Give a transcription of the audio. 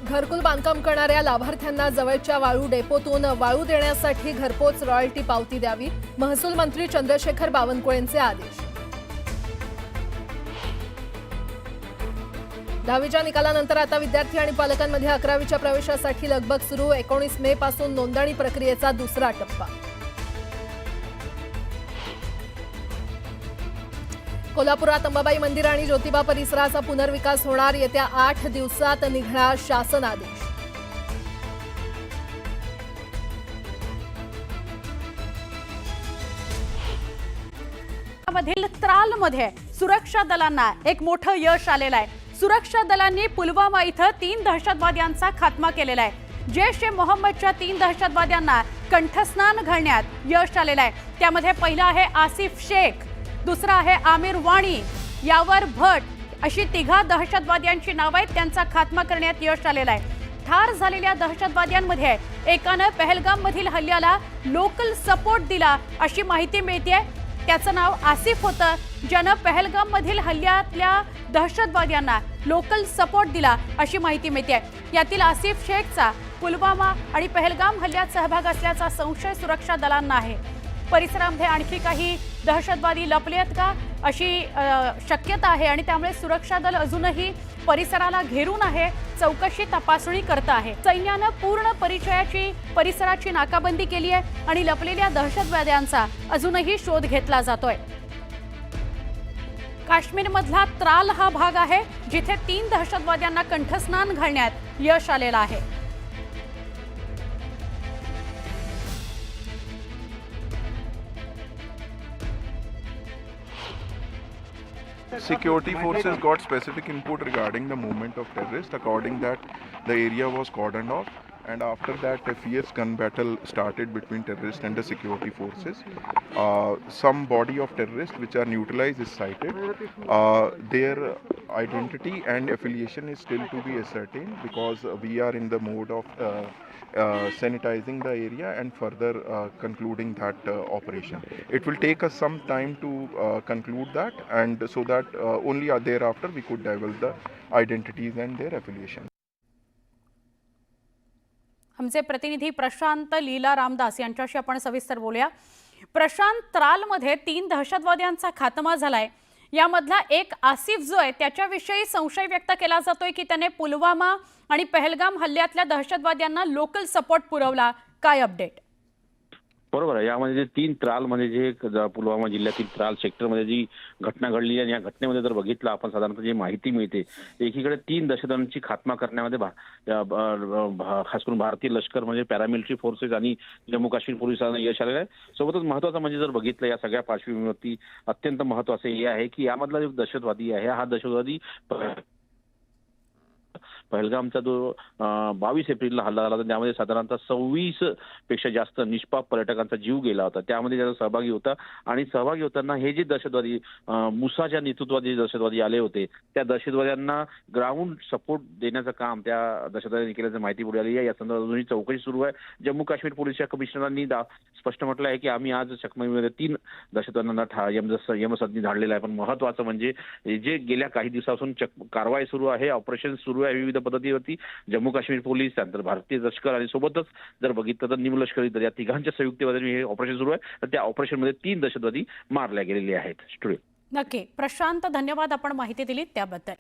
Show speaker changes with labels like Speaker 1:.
Speaker 1: घरकुल बांधकाम करणाऱ्या लाभार्थ्यांना जवळच्या वाळू डेपोतून वाळू देण्यासाठी घरपोच रॉयल्टी पावती द्यावी, महसूल मंत्री चंद्रशेखर बावनकुळेंचे आदेश. 10वीच्या निकालानंतर आता विद्यार्थी आणि पालकांमध्ये 11वीच्या प्रवेशासाठी लगबग सुरू. 19 मे पासून नोंदणी प्रक्रियेचा दुसरा टप्पा. कोल्हापुरात अंबाबाई मंदिर आणि ज्योतिबा परिसराचा पुनर्विकास होणार. येत्या 8 दिवसात निघणार शासन आदेश.
Speaker 2: मधील त्रालमध्ये सुरक्षा दलांना एक मोठं यश आलेलं आहे. सुरक्षा दलांनी पुलवामा इथं 3 दहशतवाद्यांचा खात्मा केलेला आहे. जैश-ए मोहम्मदच्या 3 दहशतवाद्यांना कंठस्नान घालण्यात यश आलेलं आहे. त्यामध्ये पहिला आहे आसिफ शेख, दुसरा आहे आमिर वाणी, यावर भट अशी 3 दहशतवाद्यांची नावं आहेत. त्यांचा खात्मा करण्यात यश आलेलं आहे. ठार झालेल्या दहशतवाद्यांमध्ये एकानं पहलगाममधील हल्ल्याला लोकल सपोर्ट दिला अशी माहिती मिळते. त्याचं नाव आसिफ होतं, ज्यानं पहलगाममधील हल्ल्यातल्या दहशतवाद्यांना लोकल सपोर्ट दिला अशी माहिती मिळते. यातील आसिफ शेखचा पुलवामा आणि पहलगाम हल्ल्यात सहभाग असल्याचा संशय सुरक्षा दलांना आहे. परिसरामध्ये आणखी काही दहशतवादी लपले आहेत का अशी शक्यता आहे आणि त्यामुळे सुरक्षा दल अजूनही परिसराला घेरून आहे, चौकशी तपासणी करत आहे. सैन्यानं पूर्ण परिसराची नाकाबंदी केली आहे आणि लपलेल्या दहशतवाद्यांचा अजूनही शोध घेतला जातोय. काश्मीरमधला त्राल हा भाग आहे जिथे 3 दहशतवाद्यांना कंठस्नान घालण्यात यश आलेलं आहे.
Speaker 3: Security forces got specific input regarding the movement of terrorists. According that, the area was cordoned off, and after that, a fierce gun battle started between terrorists and the security forces. Some body of terrorists which are neutralized is sighted. Their identity and affiliation is still to be ascertained because we are in the mode of sanitizing the area and further concluding that operation. It will take us some time to conclude that, and so that only thereafter we could divulge the identities and their affiliation.
Speaker 2: आमचे प्रतिनिधी प्रशांत लीला रामदास यांच्याशी आपण सविस्तर बोलूया. प्रशांत, त्रालमध्ये 3 दहशतवाद्यांचा खात्मा झालाय. यामधला एक आसिफ जो आहे त्याच्याविषयी संशय व्यक्त केला जातोय की त्याने पुलवामा आणि पहलगाम हल्ल्यातल्या दहशतवाद्यांना लोकल सपोर्ट पुरवला. काय अपडेट?
Speaker 4: बरोबर आहे. यामध्ये जे 3 त्रालमध्ये जे पुलवामा जिल्ह्यातील त्राल सेक्टरमध्ये जी घटना घडली आणि या घटनेमध्ये जर बघितलं आपण साधारणतः जी माहिती मिळते, एकीकडे 3 दहशतवाद्यांची खात्मा करण्यामध्ये खास करून भारतीय लष्कर म्हणजे पॅरामिलिटरी फोर्सेस आणि जम्मू काश्मीर पोलिसांना यश आलेलं आहे. सोबतच महत्त्वाचं म्हणजे जर बघितलं या सगळ्या पार्श्वभूमीवरती अत्यंत महत्त्वाचं हे आहे की यामधला जो दहशतवादी आहे हा दहशतवादी पहलगामचा जो 22 एप्रिलला हल्ला झाला होता त्यामध्ये साधारणतः 26 पेक्षा जास्त निष्पाप पर्यटकांचा जीव गेला होता. त्यामध्ये त्याचा सहभागी होता आणि सहभागी होताना हे जे दहशतवादी मुसाच्या नेतृत्वात दहशतवादी आले होते त्या दहशतवाद्यांना ग्राउंड सपोर्ट देण्याचं काम त्या दहशतवाद्यांनी केल्याची माहिती पुढे आली आहे. या संदर्भात अजूनही चौकशी सुरू आहे. जम्मू काश्मीर पोलिसच्या कमिशनरांनी स्पष्ट म्हटलं आहे की आम्ही आज चकमकीमध्ये 3 दहशतवाद्यांना यमसदनी धाडलेला आहे. पण महत्वाचं म्हणजे जे गेल्या काही दिवसापासून कारवाई सुरू आहे, ऑपरेशन सुरू आहे विविध पद्धतीवरती जम्मू काश्मीर पोलीस, त्यानंतर भारतीय लष्कर आणि सोबतच जर बघितलं तर निमलष्करी दल या 3घांच्या संयुक्तमध्ये हे ऑपरेशन सुरू आहे. तर त्या ऑपरेशनमध्ये 3 दहशतवादी मारल्या गेलेले आहेत. स्टुडिओ
Speaker 2: नक्की प्रशांत, धन्यवाद आपण माहिती दिलीत त्याबद्दल.